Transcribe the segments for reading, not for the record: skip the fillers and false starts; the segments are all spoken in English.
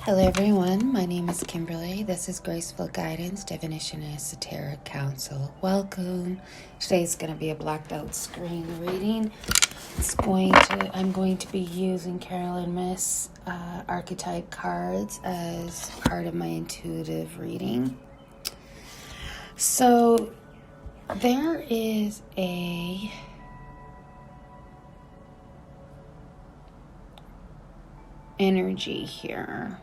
Hello everyone, my name is Kimberly. This is Graceful Guidance, Divination and Esoteric Counsel. Welcome. Today's going to be a blacked out screen reading. I'm going to be using Carolyn Miss archetype cards as part of my intuitive reading. So there is a energy here.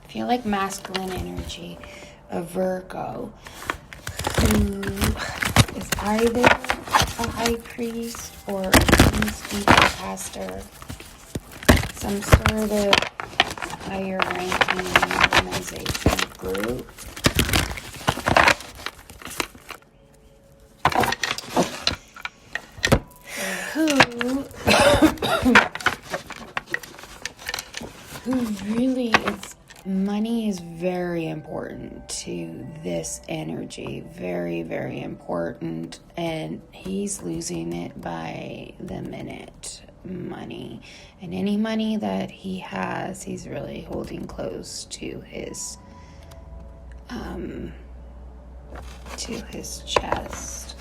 I feel like masculine energy, a Virgo, who is either a high priest or a priest, teacher, pastor, some sort of higher ranking organization group. Who really money is very important to this energy, very, very important, and he's losing it by the minute. Money, and any money that he has, he's really holding close to his chest.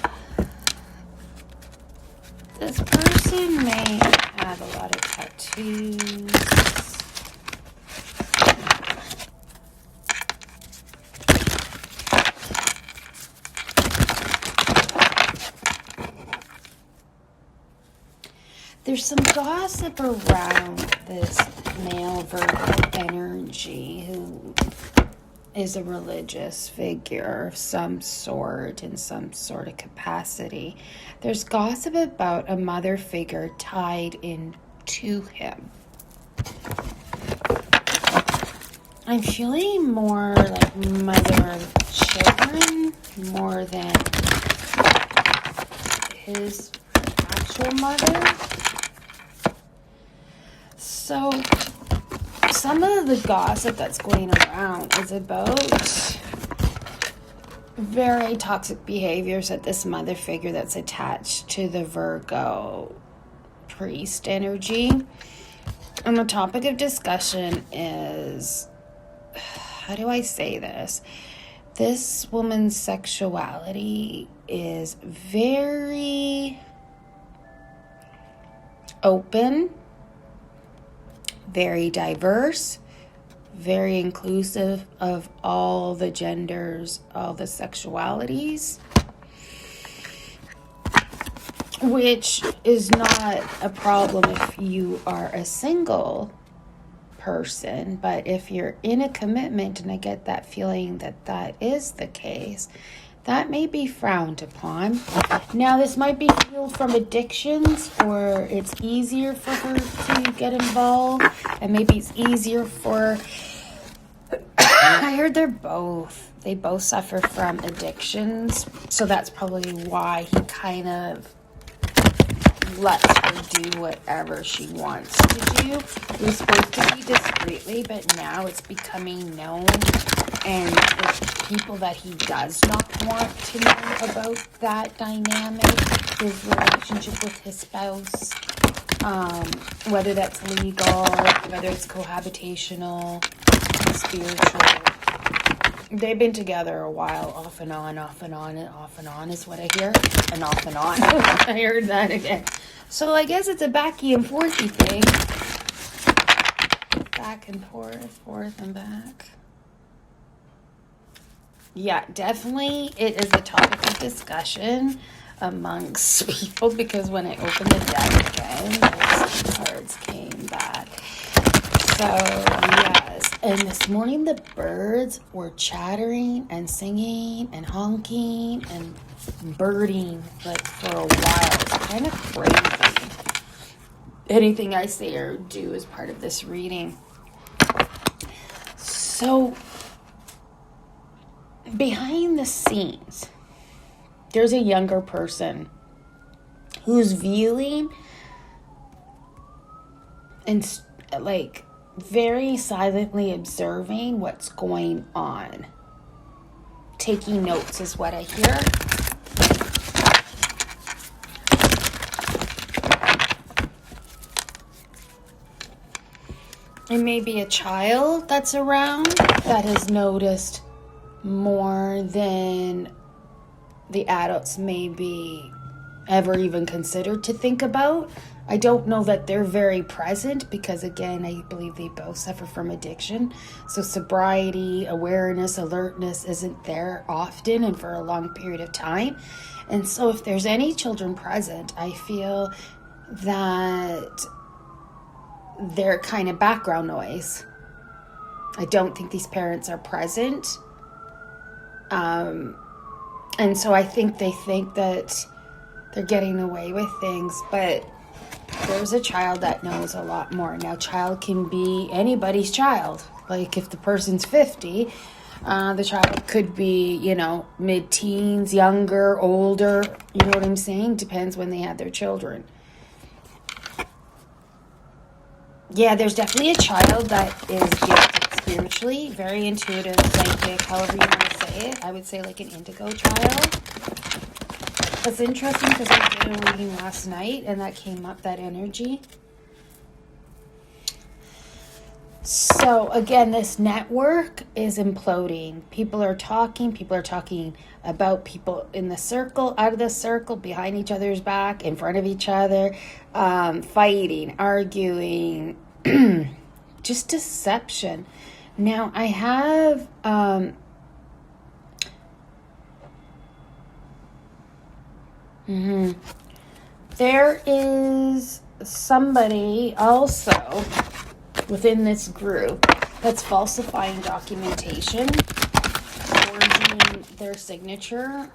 This person may have a lot of tattoos. There's some gossip around this male Virgo energy who is a religious figure of some sort in some sort of capacity. There's gossip about a mother figure tied into him. I'm feeling more like mother of children more than his actual mother. So, some of the gossip that's going around is about very toxic behaviors that this mother figure that's attached to the Virgo priest energy. And the topic of discussion is, how do I say this? This woman's sexuality is very open, very diverse, very inclusive of all the genders, all the sexualities, which is not a problem if you are a single person, but if you're in a commitment, and I get that feeling that that is the case, that may be frowned upon. Now, this might be healed from addictions, or it's easier for her to get involved, and maybe it's easier for... I heard they both suffer from addictions, so that's probably why he kind of lets her do whatever she wants to do. It was supposed to be discreetly, but now it's becoming known, and it's people that he does not want to know about that dynamic, his relationship with his spouse, whether that's legal, whether it's cohabitational, spiritual. They've been together a while, off and on, is what I hear, and off and on. I heard that again. So I guess it's a backy and forthy thing. Back and forth and back. Yeah, definitely it is a topic of discussion amongst people, because when I opened the deck again, those cards came back. So, yes. And this morning the birds were chattering and singing and honking and birding like for a while. It's kind of crazy. Anything I say or do is part of this reading. So, behind the scenes, there's a younger person who's viewing and like very silently observing what's going on. Taking notes is what I hear. It may be a child that's around that has noticed more than the adults maybe ever even considered to think about. I don't know that they're very present because, again, I believe they both suffer from addiction. So sobriety, awareness, alertness isn't there often and for a long period of time. And so if there's any children present, I feel that they're kind of background noise. I don't think these parents are present. And so I think they think that they're getting away with things, but there's a child that knows a lot more. Now, child can be anybody's child. Like if the person's 50, the child could be, mid-teens, younger, older. You know what I'm saying? Depends when they had their children. Yeah, there's definitely a child that is gifted spiritually, very intuitive, psychic, however you want to say it. I would say like an indigo child. That's interesting because I did a reading last night and that came up, that energy. So again, this network is imploding. People are talking about people in the circle, out of the circle, behind each other's back, in front of each other, fighting, arguing, just deception. Now I have there is somebody also within this group that's falsifying documentation, forging their signature.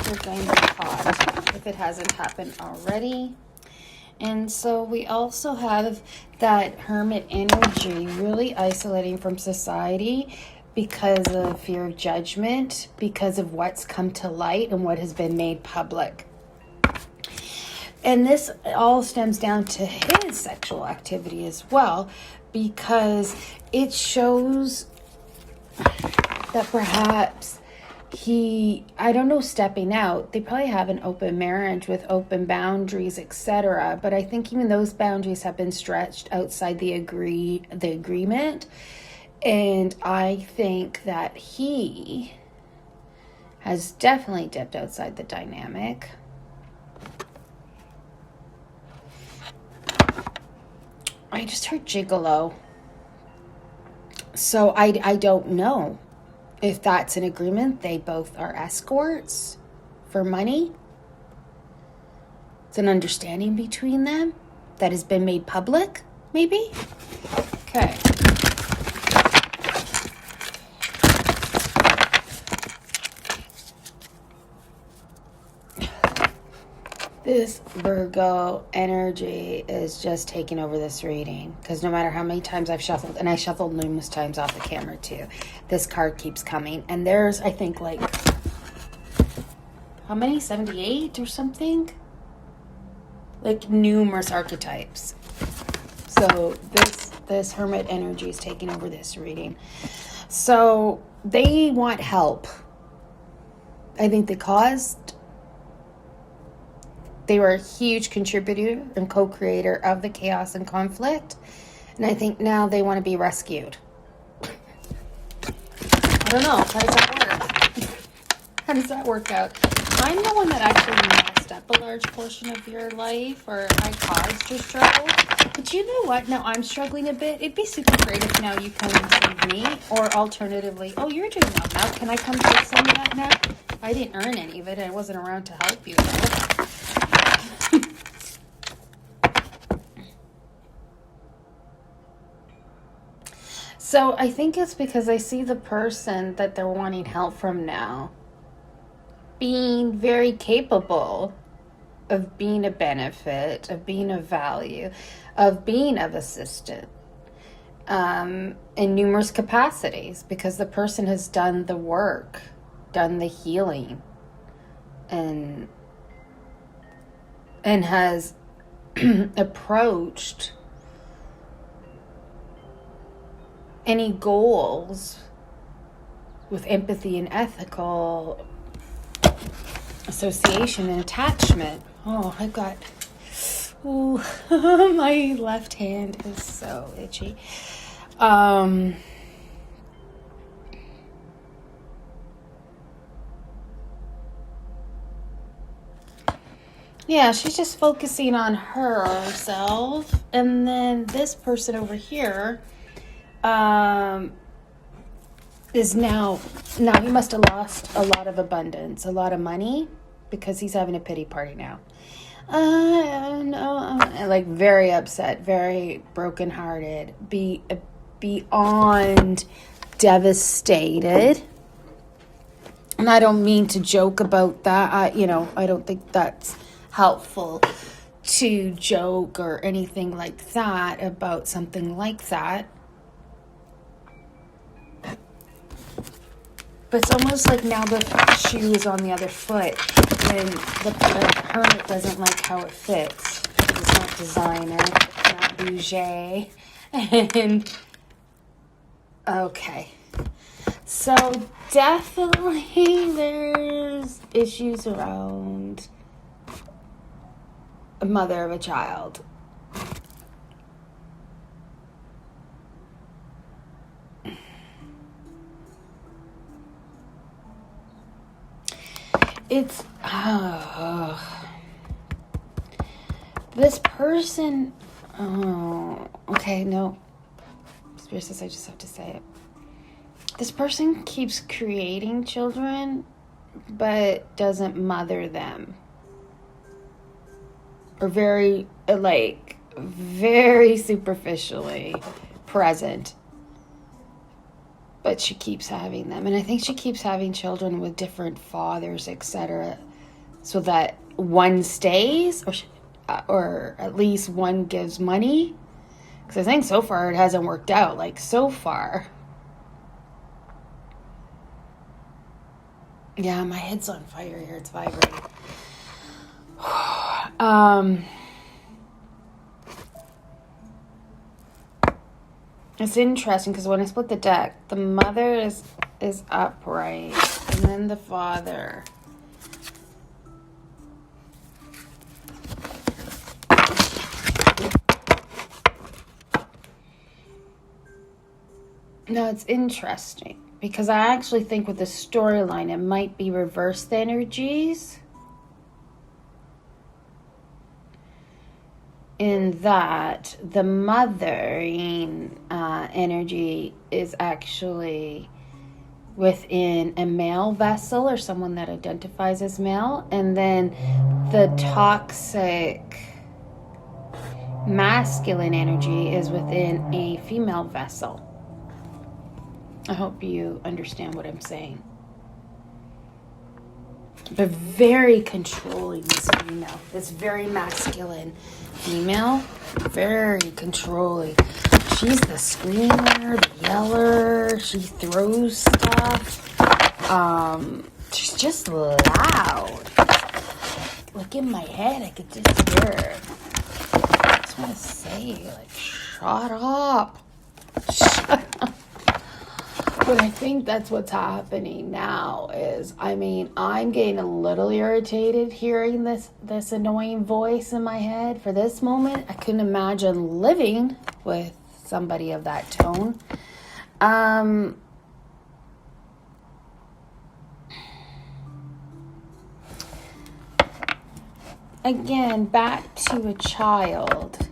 They're going to be caught if it hasn't happened already. And so we also have that hermit energy really isolating from society because of fear of judgment, because of what's come to light and what has been made public. And this all stems down to his sexual activity as well, because it shows that perhaps stepping out. They probably have an open marriage with open boundaries, etc. But I think even those boundaries have been stretched outside the agreement. And I think that he has definitely dipped outside the dynamic. I just heard gigolo. So I don't know if that's an agreement. They both are escorts for money. It's an understanding between them that has been made public, maybe? Okay. This Virgo energy is just taking over this reading because no matter how many times I've shuffled, and I shuffled numerous times off the camera too, this card keeps coming. And there's, I think, like, how many? 78 or something? Like numerous archetypes. So this hermit energy is taking over this reading. So they want help. I think they were a huge contributor and co-creator of the chaos and conflict. And I think now they want to be rescued. I don't know. How does that work? How does that work out? I'm the one that actually messed up a large portion of your life, or I caused your struggle. But you know what? Now I'm struggling a bit. It'd be super great if now you come and save me. Or alternatively, oh, you're doing well now. Can I come take some of that now? I didn't earn any of it. I wasn't around to help you, though. So I think it's because I see the person that they're wanting help from now being very capable of being a benefit, of being of value, of being of assistance in numerous capacities, because the person has done the work, done the healing, and has approached any goals with empathy and ethical association and attachment. Oh, I got Ooh, my left hand is so itchy. Yeah, she's just focusing on herself. And then this person over here is now he must have lost a lot of abundance, a lot of money, because he's having a pity party now. No, like very upset, very brokenhearted, beyond devastated. And I don't mean to joke about that. I don't think that's helpful to joke or anything like that about something like that. But it's almost like now the shoe is on the other foot when the hermit doesn't like how it fits. It's not designer, not bougie. And okay. So definitely there's issues around a mother of a child. It's this person. Oh, okay, no. Spirit says I just have to say it. This person keeps creating children, but doesn't mother them. Or very superficially present. But she keeps having them. And I think she keeps having children with different fathers, etc. So that one stays, or at least one gives money. Because I think so far it hasn't worked out. Like, so far. Yeah, my head's on fire here. It's vibrating. It's interesting because when I split the deck, the mother is upright, and then the father. No, it's interesting because I actually think with the storyline, it might be reversed energies. In that the mothering energy is actually within a male vessel or someone that identifies as male, and then the toxic masculine energy is within a female vessel. I hope you understand what I'm saying. But very controlling, this female. This very masculine female. Very controlling. She's the screamer, the yeller. She throws stuff. She's just loud. Like in my head, I could just hear her. I just want to say, like, shut up. Shut up. But I think that's what's happening now is, I'm getting a little irritated hearing this annoying voice in my head. For this moment, I couldn't imagine living with somebody of that tone. Again, back to a child.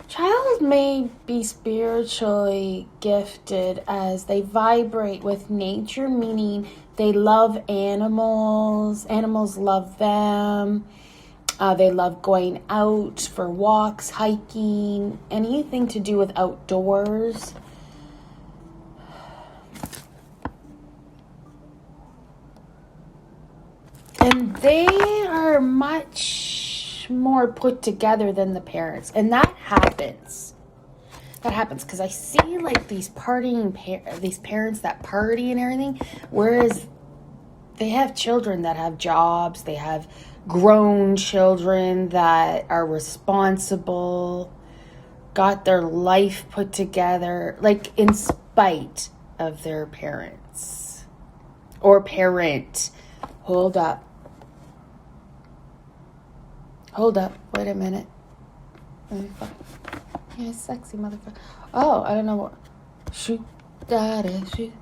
Child may be spiritually gifted as they vibrate with nature, meaning they love animals. Animals love them. They love going out for walks, hiking, anything to do with outdoors. And they are much more put together than the parents, and that happens because I see like these parents that party and everything, whereas they have children that have jobs, they have grown children that are responsible, got their life put together, like in spite of their parents or parent. Hold up, wait a minute. Yeah, sexy motherfucker. Oh, I don't know what. Shoot, da-da, shoot.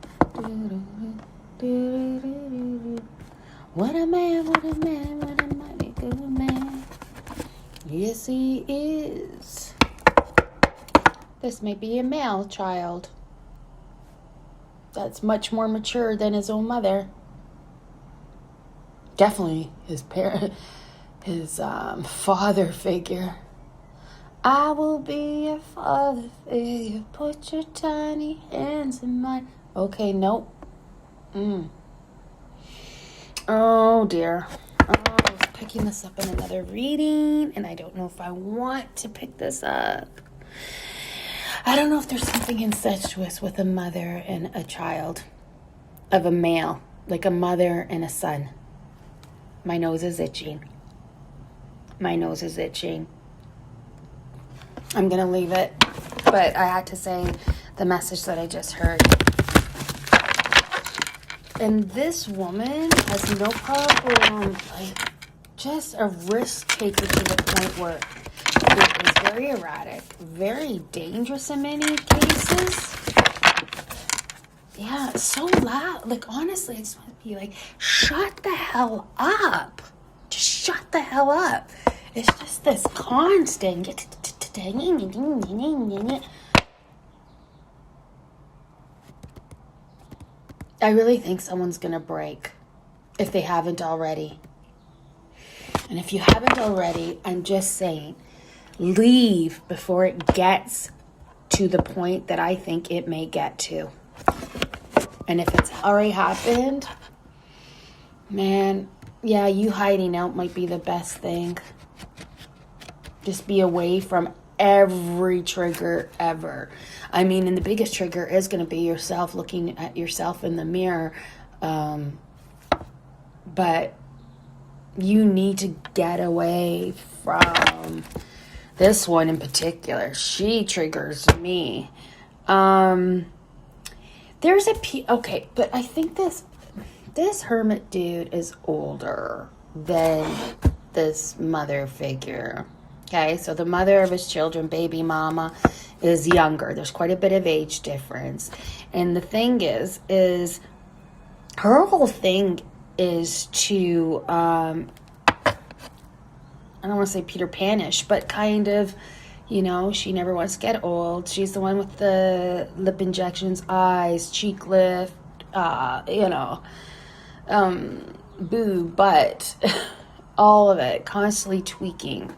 What a man, what a man, what a mighty good man. Yes, he is. This may be a male child that's much more mature than his own mother. Definitely his parent, his father figure. I will be your father figure. Put your tiny hands in mine. Okay, nope. Oh dear. Oh, I was picking this up in another reading, and I don't know if I want to pick this up. I don't know if there's something incestuous with a mother and a child of a male, like a mother and a son. My nose is itching. My nose is itching. I'm going to leave it, but I had to say the message that I just heard. And this woman has no problem, like, just a risk taker to the point where it is very erratic, very dangerous in many cases. Yeah, it's so loud. Like, honestly, I just want to be like, shut the hell up. Just shut the hell up. It's just this constant. I really think someone's going to break if they haven't already. And if you haven't already, I'm just saying, leave before it gets to the point that I think it may get to. And if it's already happened, man, yeah, you hiding out might be the best thing. Just be away from every trigger ever. I mean, and the biggest trigger is going to be yourself, looking at yourself in the mirror. But you need to get away from this one in particular. She triggers me. There's okay, but I think this hermit dude is older than this mother figure. Okay, so the mother of his children, baby mama, is younger. There's quite a bit of age difference. And the thing is her whole thing is to, I don't want to say Peter Panish, but kind of, you know, she never wants to get old. She's the one with the lip injections, eyes, cheek lift, boob, butt, all of it, constantly tweaking.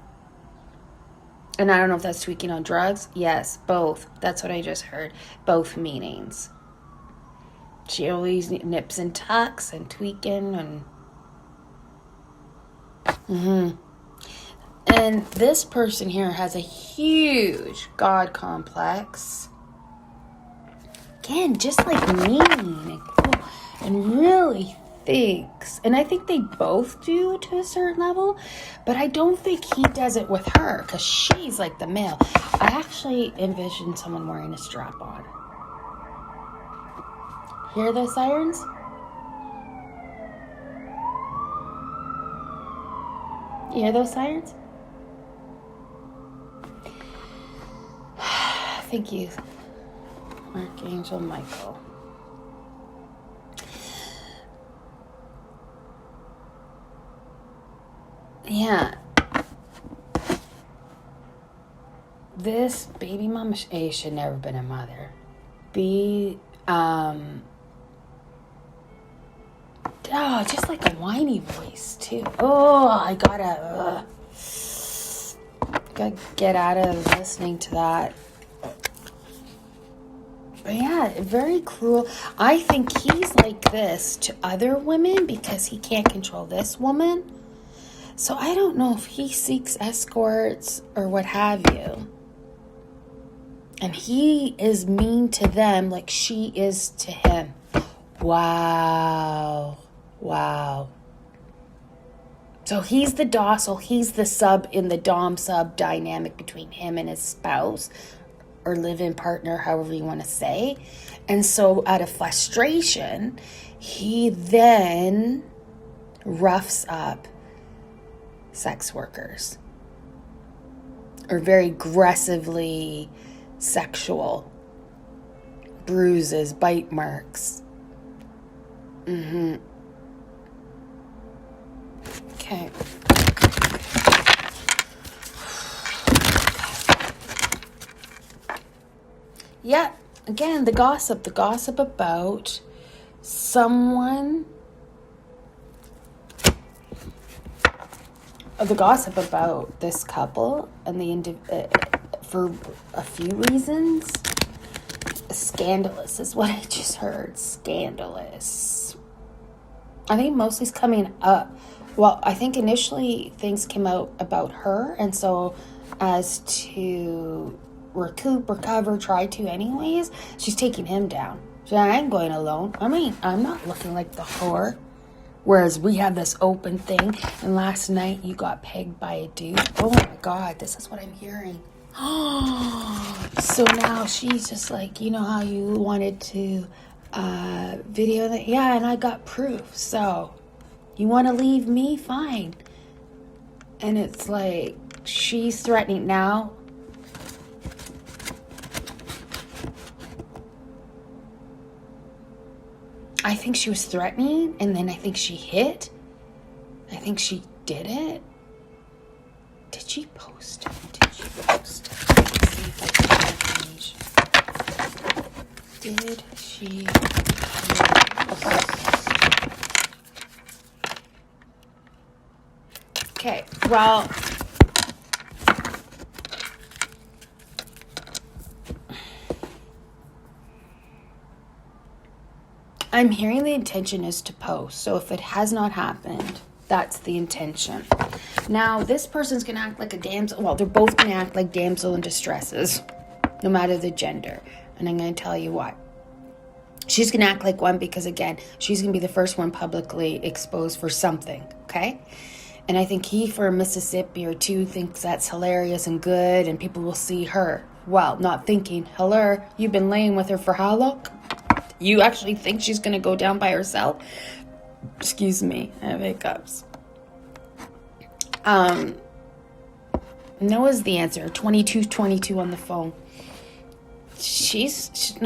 And I don't know if that's tweaking on drugs. Yes, both. That's what I just heard. Both meanings. She always nips and tucks and tweaking and... And this person here has a huge God complex. Again, just like mean and really thinks. And I think they both do to a certain level, but I don't think he does it with her because she's like the male. I actually envisioned someone wearing a strap on. Hear those sirens? You hear those sirens? Thank you, Archangel Michael. Yeah. This baby mama A should never been a mother. B, just like a whiny voice too. Oh, I gotta get out of listening to that. But yeah, very cruel. I think he's like this to other women because he can't control this woman. So I don't know if he seeks escorts or what have you. And he is mean to them like she is to him. Wow. So he's the docile, he's the sub in the dom-sub dynamic between him and his spouse or live-in partner, however you want to say. And so out of frustration, he then roughs up sex workers. or very aggressively sexual. Bruises, bite marks. Okay. Yeah, again, the gossip about someone, the gossip about this couple and for a few reasons. Scandalous is what I just heard. Scandalous. I think mostly it's coming up. Well, I think initially things came out about her, and so as to recover, try to anyways, she's taking him down. So I ain't going alone. I mean, I'm not looking like the whore. Whereas we have this open thing, and last night you got pegged by a dude. Oh my God, this is what I'm hearing. So now she's just like, you know how you wanted to video that? Yeah, and I got proof. So you want to leave me? Fine. And it's like she's threatening now. I think she was threatening, and then I think she hit. I think she did it. Did she post it? Let's see if I can change. Did she post? Okay, well, I'm hearing the intention is to post. So if it has not happened, that's the intention. Now, this person's going to act like a damsel. Well, they're both going to act like damsel in distresses, no matter the gender. And I'm going to tell you why. She's going to act like one because, again, she's going to be the first one publicly exposed for something, okay? And I think he, for Mississippi or two, thinks that's hilarious and good, and people will see her. Well, not thinking, hello, you've been laying with her for how long? You actually think she's going to go down by herself? Excuse me, I have hiccups. No is the answer. 22 on the phone. She's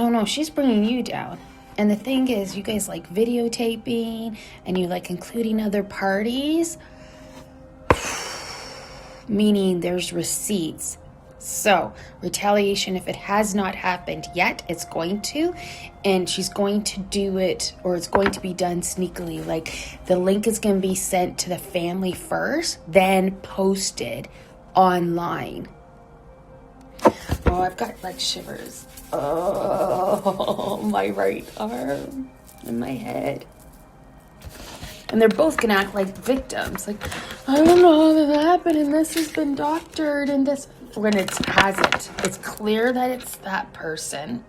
bringing you down. And the thing is, you guys like videotaping and you like including other parties, meaning there's receipts. So, retaliation, if it has not happened yet, it's going to, and she's going to do it, or it's going to be done sneakily. Like, the link is going to be sent to the family first, then posted online. Oh, I've got, like, shivers. Oh, my right arm and my head. And they're both going to act like victims. Like, I don't know how that happened, and this has been doctored, and this... When it hasn't. It's clear that it's that person.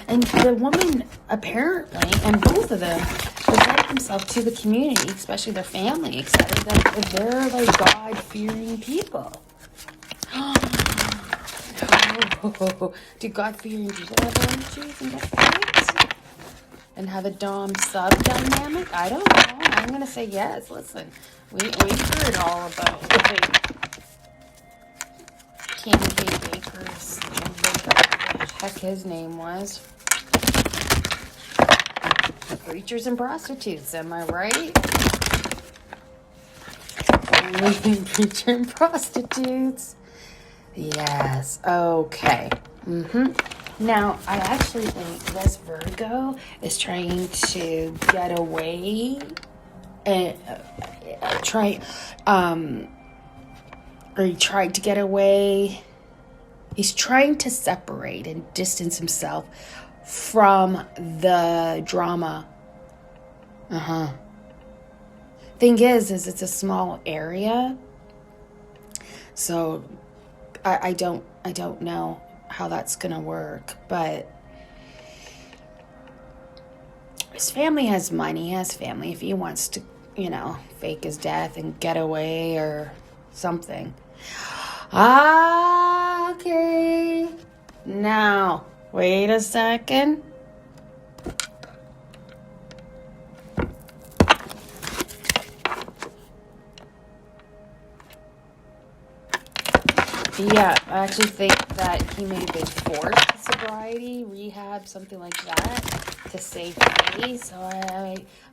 And the woman, apparently, and both of them, present themselves to the community, especially their family, etc., that they're like God-fearing people. Do God-fearing people have energies and get fights? And have a Dom-sub dynamic? I don't know. I'm going to say yes. Listen, we've heard all about it. Candy Bakers, whatever the heck his name was. Preachers and prostitutes, am I right? Preacher and prostitutes. Yes, okay. Now, I actually think this Virgo is trying to get away and he tried to get away. He's trying to separate and distance himself from the drama. Thing is it's a small area. So I don't know how that's gonna work, but his family has money. He has family. If he wants to, fake his death and get away or something. Okay. Now, wait a second. Yeah, I actually think that he may have been forced sobriety, rehab, something like that, to save face. So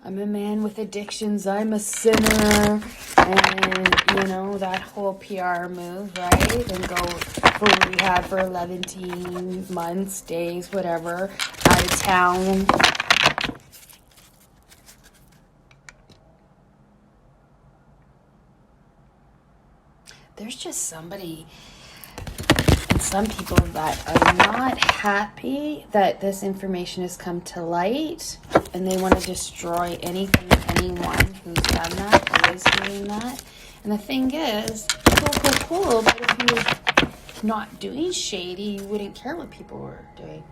I'm a man with addictions. I'm a sinner, and that whole PR move, right? And go for rehab for 11 months, days, whatever, out of town. There's just some people that are not happy that this information has come to light, and they want to destroy anything, anyone who's done that, who is doing that. And the thing is, cool, but if you were not doing shady, you wouldn't care what people were doing.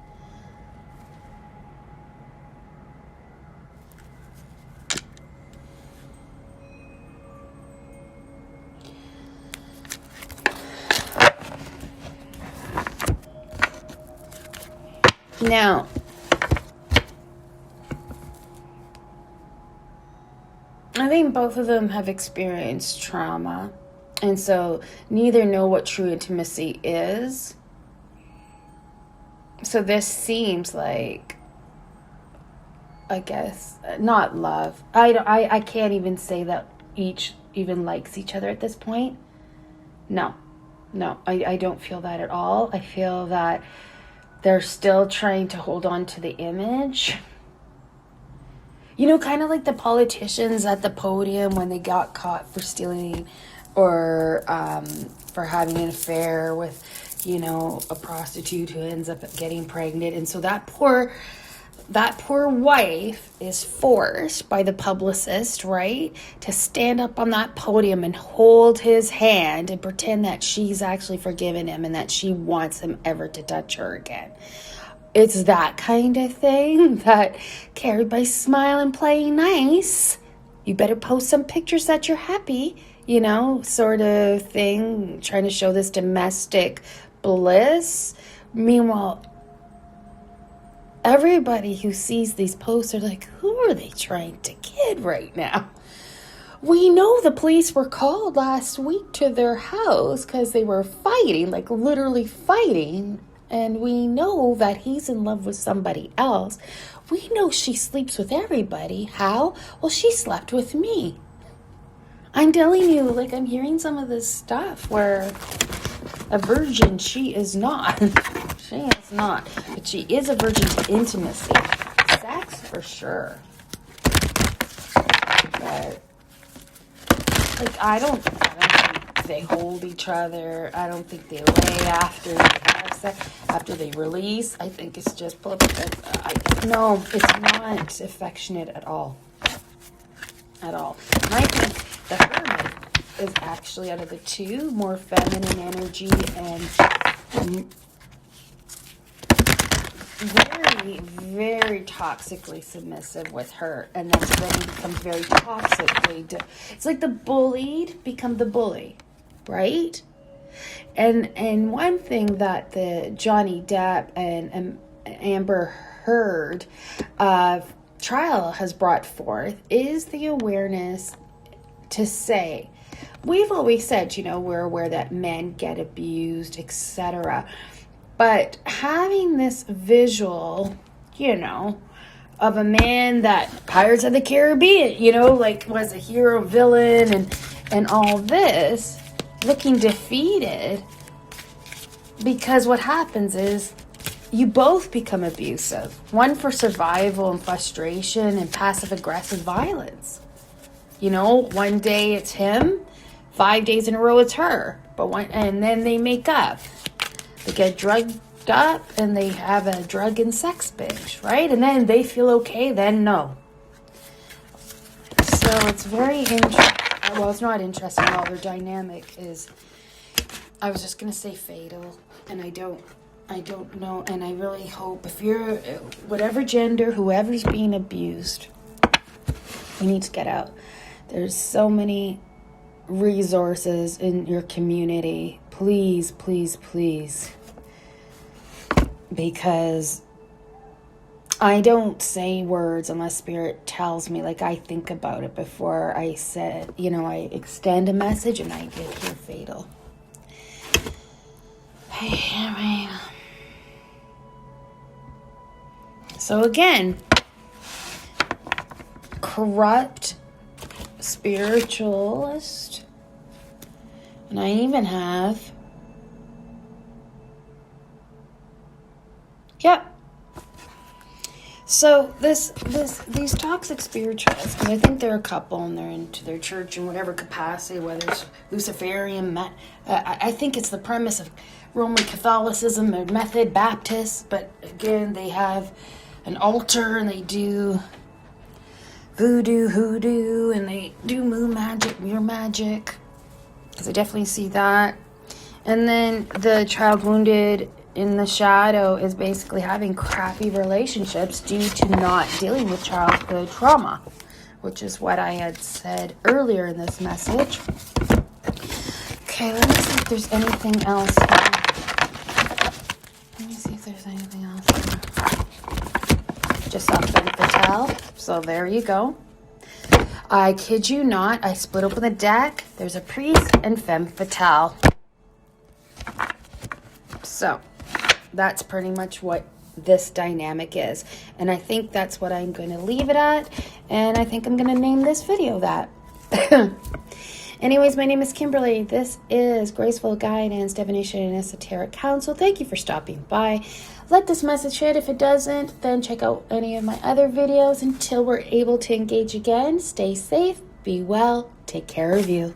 Now, I think both of them have experienced trauma, and so neither know what true intimacy is. So this seems like, I guess, not love. I can't even say that each even likes each other at this point. No, I don't feel that at all. I feel that they're still trying to hold on to the image. Kind of like the politicians at the podium when they got caught for stealing or for having an affair with, a prostitute who ends up getting pregnant. And so that poor wife is forced by the publicist, right, to stand up on that podium and hold his hand and pretend that she's actually forgiven him and that she wants him ever to touch her again. It's that kind of thing that everybody smiling, playing nice. You better post some pictures that you're happy, sort of thing, trying to show this domestic bliss. Meanwhile, everybody who sees these posts are like, who are they trying to kid right now? We know the police were called last week to their house because they were fighting, like literally fighting. And we know that he's in love with somebody else. We know she sleeps with everybody. How? Well, she slept with me. I'm telling you, like, I'm hearing some of this stuff where a virgin she is not. She is not. But she is a virgin to intimacy. Sex, for sure. But, like, I don't think they hold each other. I don't think they lay after they release. I think it's just no, it's not affectionate at all. And I think the hermit is actually, out of the two, more feminine energy and very, very toxically submissive with her, and then he becomes very toxically. It's like the bullied become the bully, right? And one thing that the Johnny Depp and Amber Heard trial has brought forth is the awareness to say, we've always said, we're aware that men get abused, etc. But having this visual, of a man that Pirates of the Caribbean, like was a hero, villain, and all this, looking defeated, because what happens is you both become abusive. One for survival and frustration and passive-aggressive violence. One day it's him, 5 days in a row it's her. And then they make up. They get drugged up and they have a drug and sex binge, right? And then they feel okay, then no. So it's very interesting. Well, it's not interesting at all. Their dynamic is, I was just going to say fatal, and I don't know, and I really hope, if you're, whatever gender, whoever's being abused, you need to get out. There's so many resources in your community. Please, please, please. Because I don't say words unless Spirit tells me, like I think about it before I I extend a message, and I get here fatal. I mean, so again, corrupt spiritualist, and I even have, yep. So these toxic spiritualists, because I think they're a couple and they're into their church in whatever capacity, whether it's Luciferian, I think it's the premise of Roman Catholicism or Method Baptist, but again, they have an altar and they do voodoo, hoodoo, and they do moon magic, mirror magic, because I definitely see that. And then the child wounded in the shadow is basically having crappy relationships due to not dealing with childhood trauma, which is what I had said earlier in this message. Okay, let me see if there's anything else here. Let me see if there's anything else here. Just saw Femme Fatale, so there you go. I kid you not, I split open the deck. There's a Priest and Femme Fatale. So that's pretty much what this dynamic is. And I think that's what I'm going to leave it at. And I think I'm going to name this video that. Anyways, my name is Kimberly. This is Graceful Guidance, Divination, and Esoteric Counsel. Thank you for stopping by. Let this message hit. If it doesn't, then check out any of my other videos. Until we're able to engage again, stay safe, be well, take care of you.